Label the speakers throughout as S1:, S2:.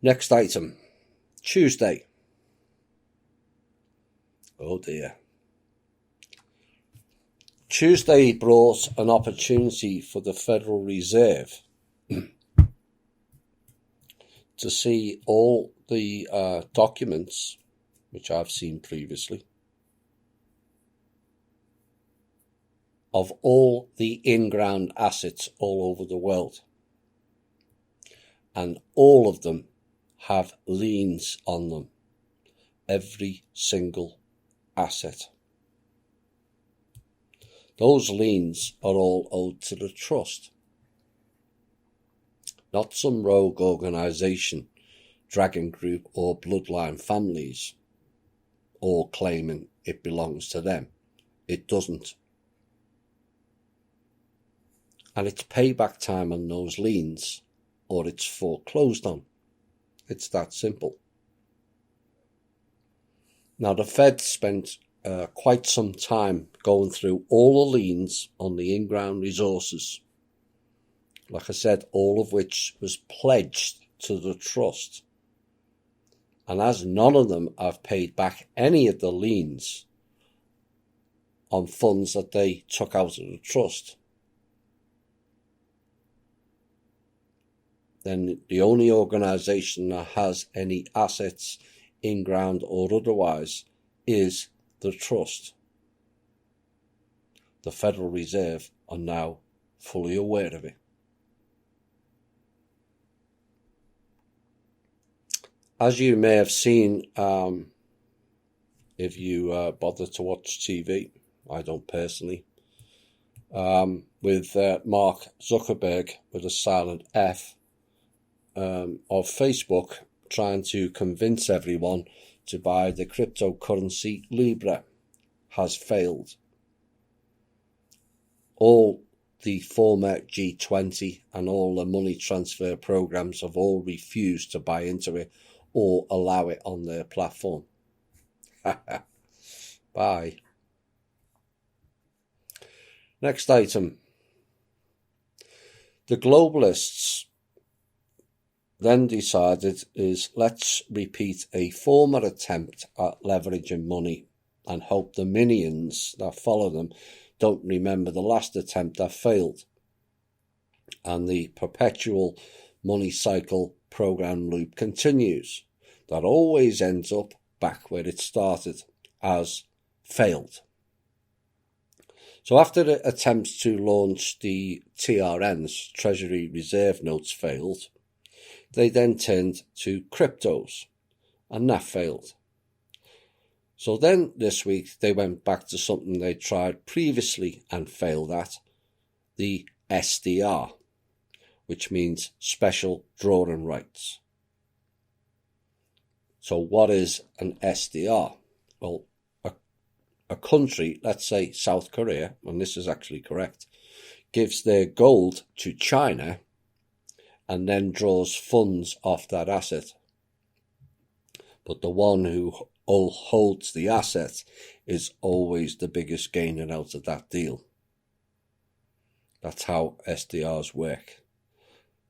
S1: Next item, Tuesday. Oh dear. Tuesday brought an opportunity for the Federal Reserve to see all the documents, which I've seen previously, of all the in-ground assets all over the world. And all of them have liens on them. Every single asset. Those liens are all owed to the trust. Not some rogue organisation, dragon group or bloodline families, all claiming it belongs to them. It doesn't. And it's payback time on those liens, or it's foreclosed on. It's that simple. Now, the Fed spent quite some time going through all the liens on the in-ground resources. Like I said, all of which was pledged to the trust. And as none of them have paid back any of the liens on funds that they took out of the trust, then the only organisation that has any assets, in-ground or otherwise, is the trust. The Federal Reserve are now fully aware of it. As you may have seen, if you bother to watch TV, I don't personally, with Mark Zuckerberg with a silent F of Facebook trying to convince everyone to buy the cryptocurrency Libra has failed. All the former G20 and all the money transfer programs have all refused to buy into it or allow it on their platform. Bye. Next item. The globalists then decided let's repeat a former attempt at leveraging money and hope the minions that follow them don't remember the last attempt that failed. And the perpetual money cycle program loop continues. That always ends up back where it started, as failed. So after the attempts to launch the TRNs, Treasury Reserve Notes, failed, they then turned to cryptos, and that failed. So then this week they went back to something they tried previously and failed at, the SDR, which means Special Drawing Rights. So what is an SDR? Well, a country, let's say South Korea, and this is actually correct, gives their gold to China and then draws funds off that asset. But the one who holds the asset is always the biggest gainer out of that deal. That's how SDRs work.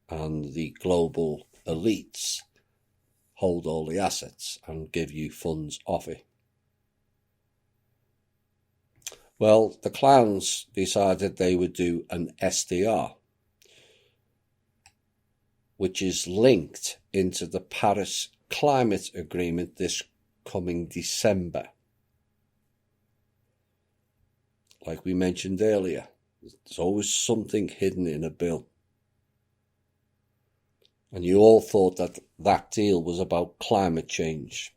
S1: And the global elites hold all the assets and give you funds off it. Well, the clowns decided they would do an SDR, which is linked into the Paris Climate Agreement this coming December. Like we mentioned earlier, there's always something hidden in a bill. And you all thought that that deal was about climate change.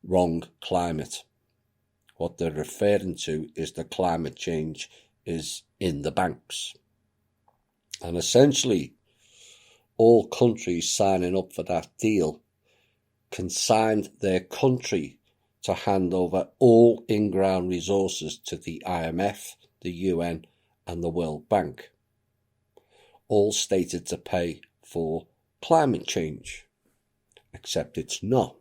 S1: Wrong climate. What they're referring to is the climate change is in the banks. And essentially, all countries signing up for that deal consigned their country to hand over all in-ground resources to the IMF, the UN and the World Bank, all stated to pay for climate change, except it's not.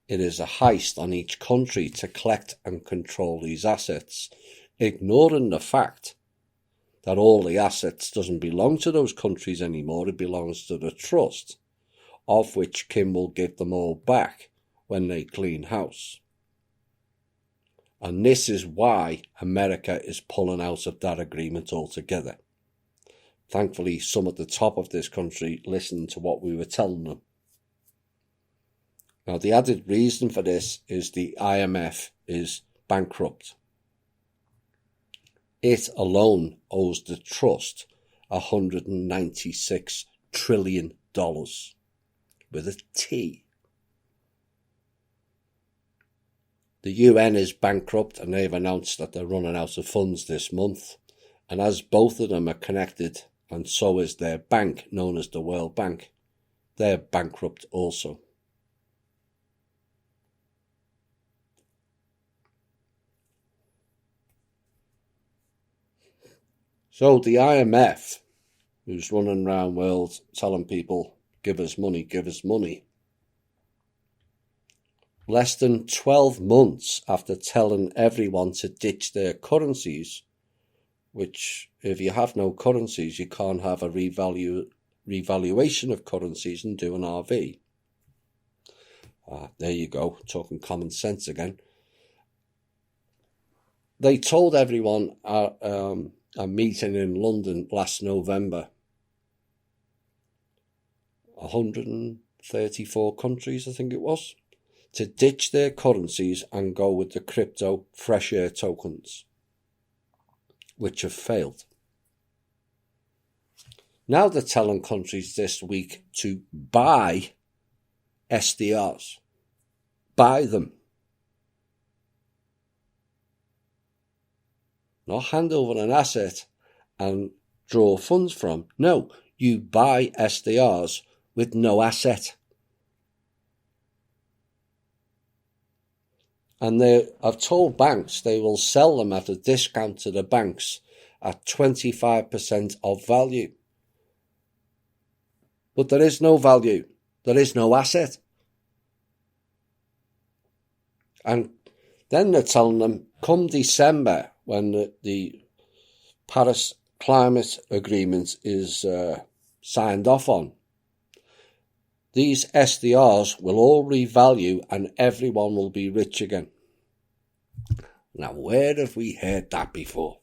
S1: It is a heist on each country to collect and control these assets, ignoring the fact that all the assets doesn't belong to those countries anymore, it belongs to the trust. of which Kim will give them all back when they clean house. And this is why America is pulling out of that agreement altogether. Thankfully, some at the top of this country listened to what we were telling them. Now, the added reason for this is the IMF is bankrupt. It alone owes the trust $196 trillion with a T. The UN is bankrupt and they've announced that they're running out of funds this month. And as both of them are connected, and so is their bank, known as the World Bank, they're bankrupt also. So the IMF, who's running around the world telling people, give us money, less than 12 months after telling everyone to ditch their currencies, which if you have no currencies, you can't have a revaluation of currencies and do an RV. There you go, talking common sense again. They told everyone at a meeting in London last November, 134 countries, I think it was, to ditch their currencies and go with the crypto fresh air tokens, which have failed. Now they're telling countries this week to buy SDRs. Buy them. Not hand over an asset and draw funds from. No, you buy SDRs with no asset. And I've told banks they will sell them at a discount to the banks at 25% of value. But there is no value. There is no asset. And then they're telling them, come December, when the Paris Climate Agreement is signed off on, these SDRs will all revalue and everyone will be rich again. Now, where have we heard that before?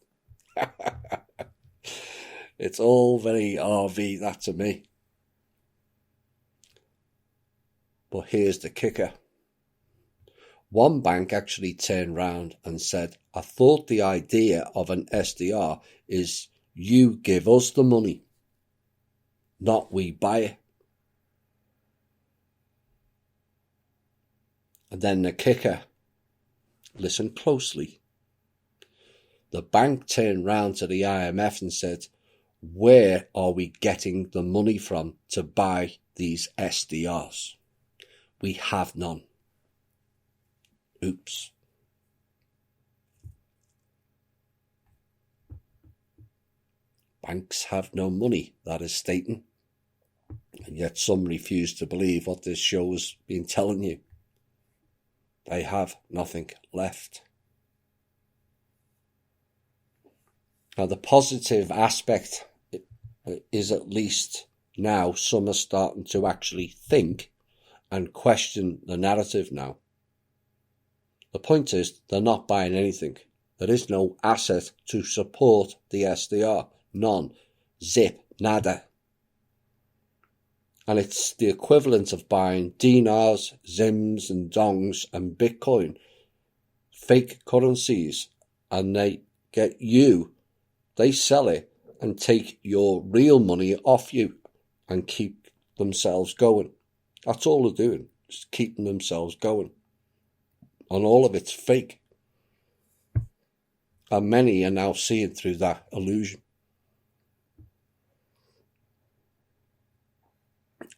S1: It's all very RV, that to me. But here's the kicker. One bank actually turned round and said, I thought the idea of an SDR is you give us the money, not we buy it. And then the kicker, listen closely. The bank turned round to the IMF and said, where are we getting the money from to buy these SDRs? We have none. Oops. Banks have no money, that is stating. And yet some refuse to believe what this show has been telling you. They have nothing left. Now the positive aspect is at least now some are starting to actually think and question the narrative now. The point is, they're not buying anything. There is no asset to support the SDR. None. Zip. Nada. And it's the equivalent of buying dinars, zims and dongs and Bitcoin. Fake currencies. And they sell it and take your real money off you and keep themselves going. That's all they're doing. Just keeping themselves going. And all of it's fake. And many are now seeing through that illusion.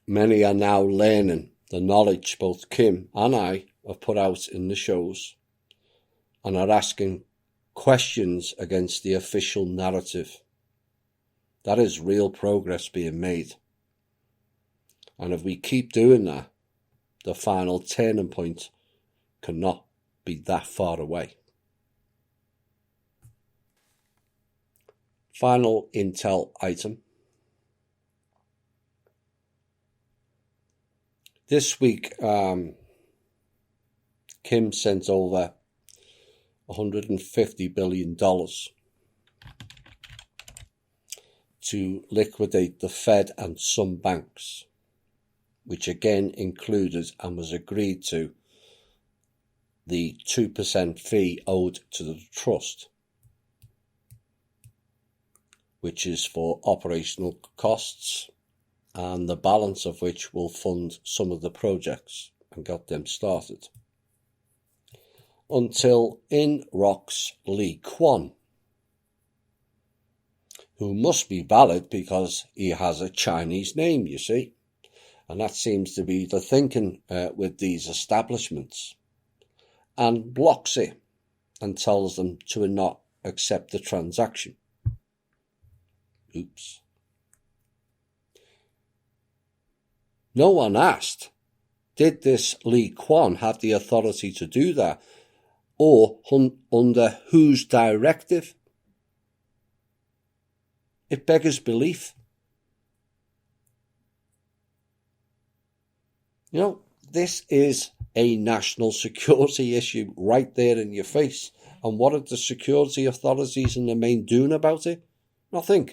S1: Many are now learning the knowledge both Kim and I have put out in the shows and are asking questions against the official narrative. That is real progress being made. And if we keep doing that, the final turning point cannot be that far away. Final intel item. This week, Kim sent over $150 billion to liquidate the Fed and some banks, which again included and was agreed to the 2% fee owed to the trust, which is for operational costs, and the balance of which will fund some of the projects and get them started. Until in rocks Lee Kwan, who must be valid because he has a Chinese name, you see. And that seems to be the thinking with these establishments. And blocks it and tells them to not accept the transaction. Oops. No one asked, did this Lee Kwan have the authority to do that? Or under whose directive? It beggars belief. You know, this is a national security issue right there in your face. And what are the security authorities in the main doing about it? Nothing.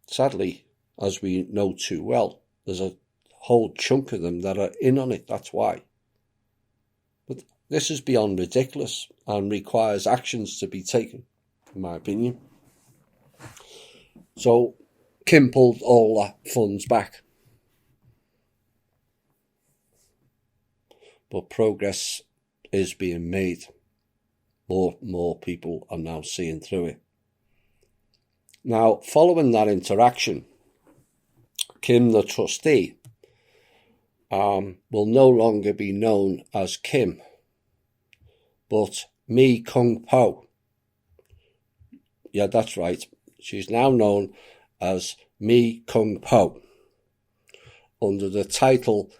S1: Sadly, as we know too well, there's a whole chunk of them that are in on it, that's why. But this is beyond ridiculous and requires actions to be taken, in my opinion. So, Kim pulled all the funds back. But progress is being made. More people are now seeing through it. Now, following that interaction, Kim, the trustee, will no longer be known as Kim, but Mi Kung Po. Yeah, that's right. She's now known as Mi Kung Po, under the title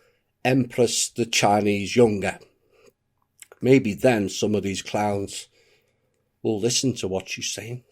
S1: Empress the Chinese Younger. Maybe then some of these clowns will listen to what she's saying.